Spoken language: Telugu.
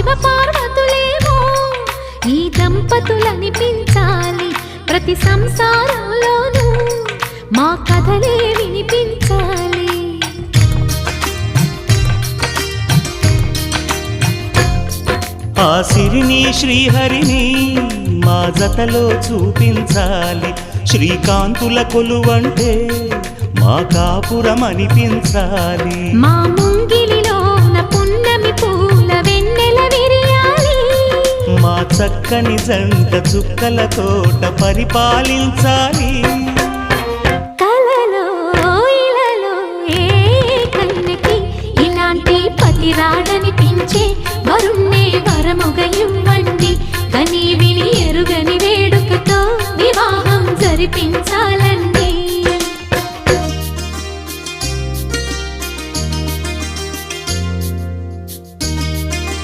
శివ పార్వతులేమో ఈ దంపతులనిపించాలి ప్రతి సంసారంలోనూ మా కథలే వినిపించాలి ఆ సిరిని శ్రీహరిని మా జతలో చూపించాలి శ్రీకాంతుల కొలువంటే మా కాపురం అనిపించాలి మా ముంగిలిలోన పున్నమి పూల వెన్నెల విరియాలి మా చక్కని జంట చుక్కల తోట పరిపాలించాలి కలలో ఇలలో ఏ కన్నెకి ఇలాంటి పతి రాడనిపించే వరుణ్ణే వరముగయు